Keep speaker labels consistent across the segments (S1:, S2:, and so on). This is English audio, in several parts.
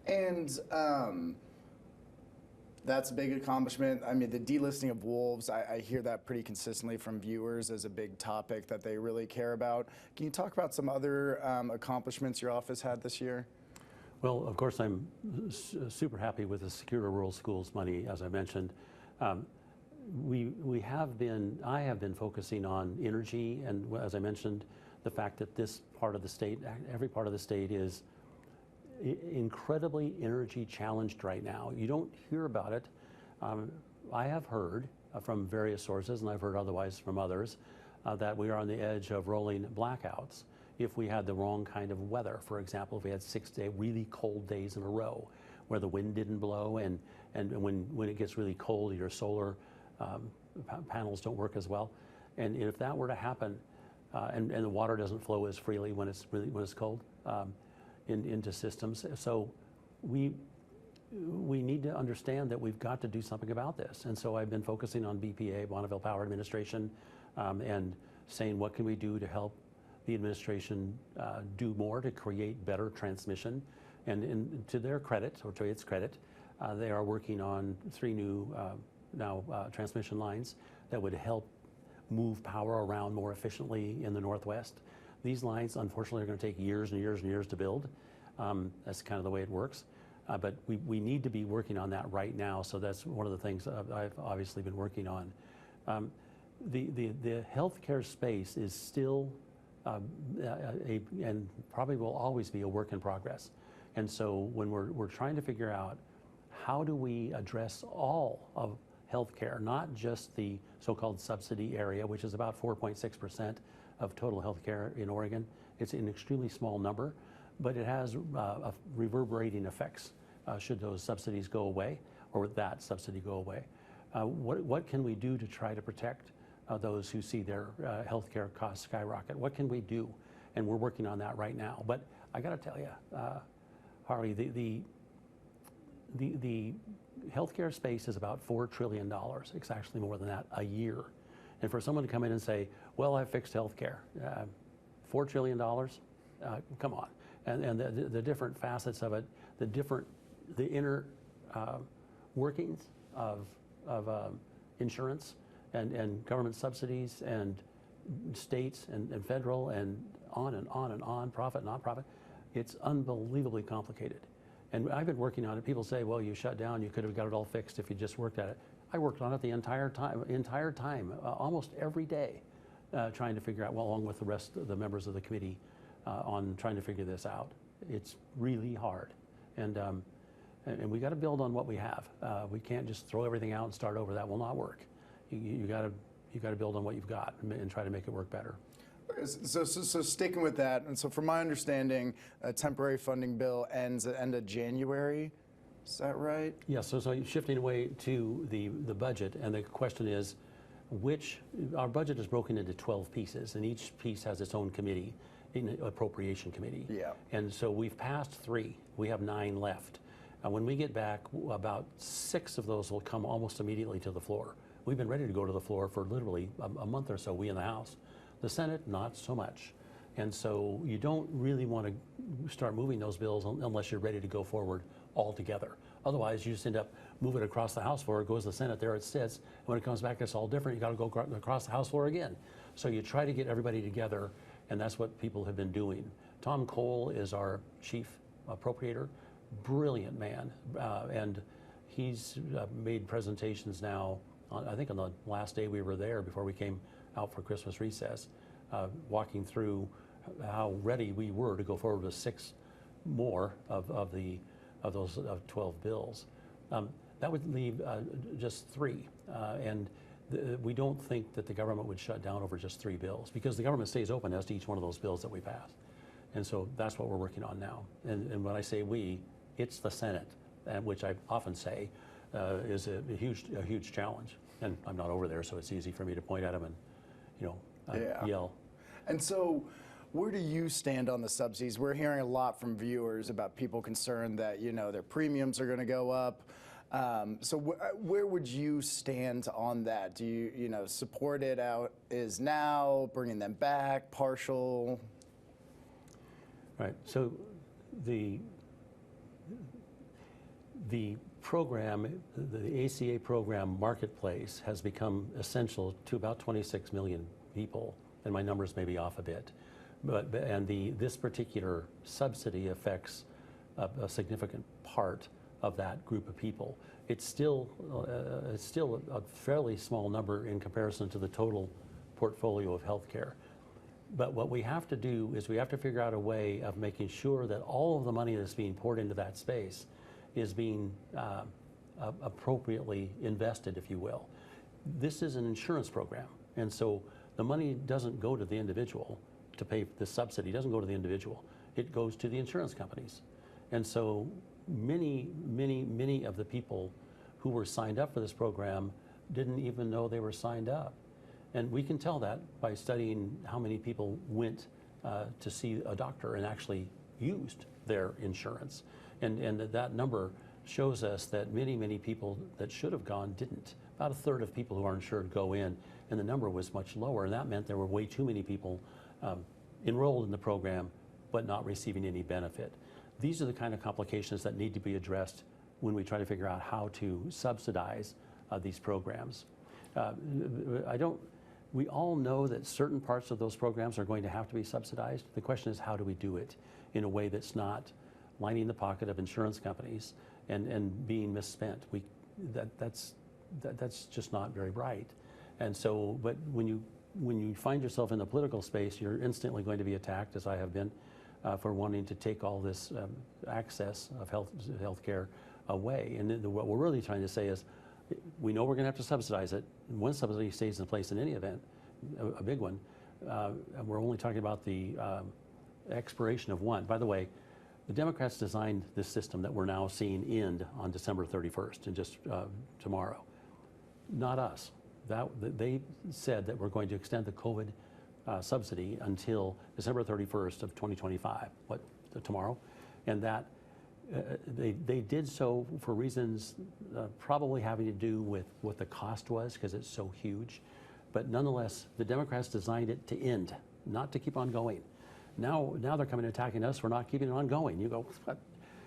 S1: And that's a big accomplishment. I mean, the delisting of wolves, I hear that pretty consistently from viewers as a big topic that they really care about. Can you talk about some other accomplishments your office had this year?
S2: Well, of course, I'm super happy with the Secure Rural Schools money, as I mentioned. I have been focusing on energy, and as I mentioned, the fact that this part of the state, every part of the state is incredibly energy challenged right now. You don't hear about it. I have heard from various sources, and I've heard otherwise from others, that we are on the edge of rolling blackouts if we had the wrong kind of weather. For example, if we had 6 really cold days in a row where the wind didn't blow, and when it gets really cold, your solar panels don't work as well. And if that were to happen, and the water doesn't flow as freely when it's cold, into systems. So we need to understand that we've got to do something about this. And so I've been focusing on BPA, Bonneville Power Administration, and saying what can we do to help the administration do more to create better transmission. And to their credit, or to its credit, they are working on 3 new transmission lines that would help move power around more efficiently in the Northwest. These lines, unfortunately, are going to take years and years and years to build. That's kind of the way it works. But we need to be working on that right now. So that's one of the things I've obviously been working on. The healthcare space is still and probably will always be a work in progress. And so when we're trying to figure out how do we address all of healthcare, not just the so-called subsidy area, which is about 4.6% of total healthcare in Oregon. It's an extremely small number, but it has reverberating effects should those subsidies go away, or that subsidy go away. What can we do to try to protect those who see their healthcare costs skyrocket? What can we do? And we're working on that right now. But I got to tell you, Harley, the healthcare space is about $4 trillion. It's actually more than that a year. And for someone to come in and say, well, I fixed healthcare, $4 trillion, come on. And the different facets of it, the inner workings of insurance and government subsidies and states and federal and on and on and on, profit, not profit, it's unbelievably complicated. And I've been working on it. People say, well, you shut down, you could have got it all fixed if you just worked at it. I worked on it the entire time, almost every day, trying to figure out, well, along with the rest of the members of the committee, on trying to figure this out. It's really hard. And we got to build on what we have. We can't just throw everything out and start over. That will not work. You got to build on what you've got and try to make it work better.
S1: So sticking with that, and so from my understanding, a temporary funding bill ends at the end of January. Is that right?
S2: Yeah, so shifting away to the budget, and the question is, our budget is broken into 12 pieces, and each piece has its own committee, an appropriation committee.
S1: Yeah.
S2: And so we've passed 3. We have 9 left. And when we get back, about 6 of those will come almost immediately to the floor. We've been ready to go to the floor for literally a month or so, we in the House. The Senate, not so much. And so you don't really want to start moving those bills unless you're ready to go forward altogether. Otherwise, you just end up moving it across the House floor, it goes to the Senate, there it sits. And when it comes back, it's all different. You got to go across the House floor again. So you try to get everybody together, and that's what people have been doing. Tom Cole is our chief appropriator, brilliant man, and he's made presentations now, I think on the last day we were there before we came out for Christmas recess, walking through how ready we were to go forward with 6 more of those 12 bills. That would leave just 3, and we don't think that the government would shut down over just 3 bills, because the government stays open as to each one of those bills that we pass. And so that's what we're working on now. And when I say we, it's the Senate, which I often say is a huge challenge. And I'm not over there, so it's easy for me to point at them and yell.
S1: And so where do you stand on the subsidies? We're hearing a lot from viewers about people concerned that, their premiums are going to go up. So where would you stand on that? Do you, support it out is now, bringing them back, partial?
S2: Right. So The program, the ACA program marketplace has become essential to about 26 million people, and my numbers may be off a bit. This particular subsidy affects a significant part of that group of people. It's still a fairly small number in comparison to the total portfolio of healthcare. But what we have to do is we have to figure out a way of making sure that all of the money that's being poured into that space is being appropriately invested, if you will. This is an insurance program, and so the money doesn't go to the individual to pay the subsidy, doesn't go to the individual. It goes to the insurance companies. And so many of the people who were signed up for this program didn't even know they were signed up. And we can tell that by studying how many people went to see a doctor and actually used their insurance. And that number shows us that many people that should have gone didn't. About a third of people who are insured go in, and the number was much lower, and that meant there were way too many people enrolled in the program but not receiving any benefit. These are the kind of complications that need to be addressed when we try to figure out how to subsidize these programs. We all know that certain parts of those programs are going to have to be subsidized. The question is, how do we do it in a way that's not lining the pocket of insurance companies and being misspent? That's just not very right. And so, but when you find yourself in the political space, you're instantly going to be attacked, as I have been, for wanting to take all this access of health care away. And what we're really trying to say is, we know we're going to have to subsidize it. One subsidy stays in place in any event, a big one. And we're only talking about the expiration of one. By the way, the Democrats designed this system that we're now seeing end on December 31st, and just tomorrow. Not us. They said that we're going to extend the COVID subsidy until December 31st of 2025, tomorrow, and that they did so for reasons probably having to do with what the cost was, because it's so huge. But nonetheless, the Democrats designed it to end, not to keep on going. Now they're coming and attacking us for not keeping it on going. You go,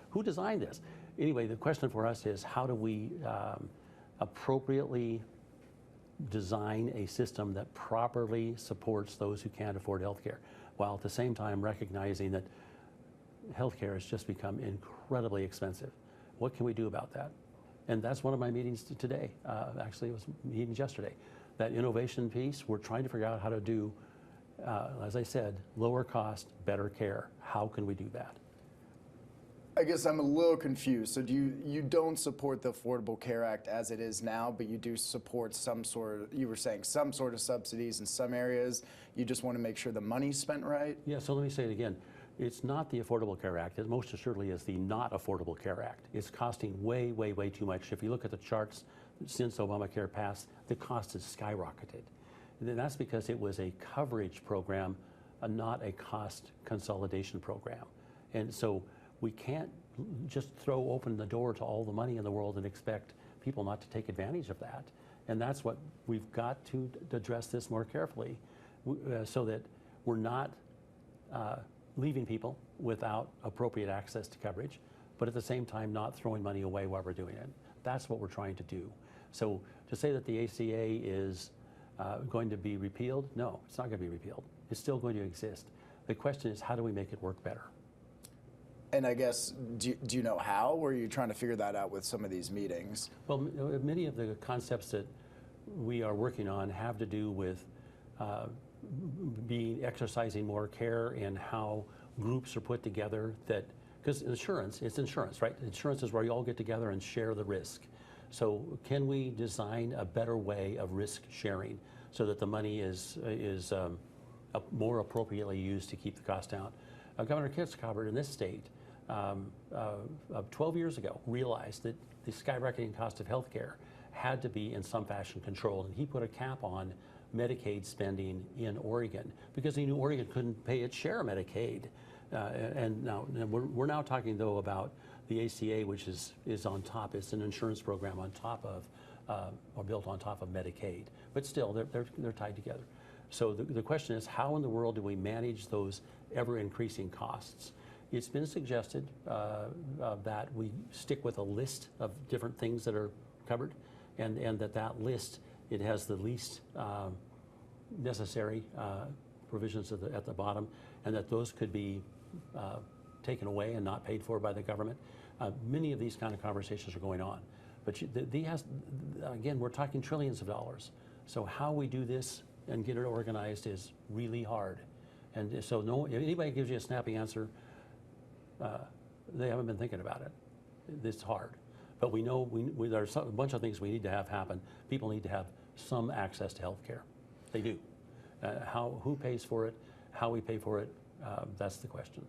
S2: who designed this? Anyway, the question for us is, how do we appropriately design a system that properly supports those who can't afford health care, while at the same time recognizing that health care has just become incredibly expensive. What can we do about that? And that's one of my meetings today. Actually, it was meetings yesterday. That innovation piece, we're trying to figure out how to do, as I said, lower cost, better care. How can we do that?
S1: I guess I'm a little confused. So you don't support the Affordable Care Act as it is now, but you do support some sort of, you were saying some sort of subsidies in some areas. You just want to make sure the money's spent right?
S2: Yeah, so let me say it again. It's not the Affordable Care Act. It most assuredly is the Not Affordable Care Act. It's costing way too much. If you look at the charts since Obamacare passed, the cost has skyrocketed. And that's because it was a coverage program, not a cost consolidation program. And so we can't just throw open the door to all the money in the world and expect people not to take advantage of that. And that's what we've got to address this more carefully, so that we're not leaving people without appropriate access to coverage, but at the same time not throwing money away while we're doing it. That's what we're trying to do. So to say that the ACA is going to be repealed, no, it's not going to be repealed. It's still going to exist. The question is, how do we make it work better?
S1: And I guess, do you know how, or are you trying to figure that out with some of these meetings?
S2: Well, many of the concepts that we are working on have to do with exercising more care in how groups are put together, that, because insurance, it's insurance, right? Insurance is where you all get together and share the risk. So can we design a better way of risk sharing so that the money is more appropriately used to keep the cost down? Governor Kitzhaber in this state 12 years ago realized that the skyrocketing cost of health care had to be in some fashion controlled, and he put a cap on Medicaid spending in Oregon because he knew Oregon couldn't pay its share of Medicaid. And now we're now talking though about the ACA, which is on top. It's an insurance program on top of, or built on top of Medicaid. But still, they're tied together. So the question is, how in the world do we manage those ever-increasing costs? It's been suggested that we stick with a list of different things that are covered, and that list, it has the least necessary provisions at the bottom, and that those could be taken away and not paid for by the government. Many of these kind of conversations are going on. But again, we're talking trillions of dollars. So how we do this and get it organized is really hard. And so if anybody gives you a snappy answer, they haven't been thinking about it. It's hard. But we know there's a bunch of things we need to have happen. People need to have some access to health care. They do. Who pays for it, how we pay for it, that's the question.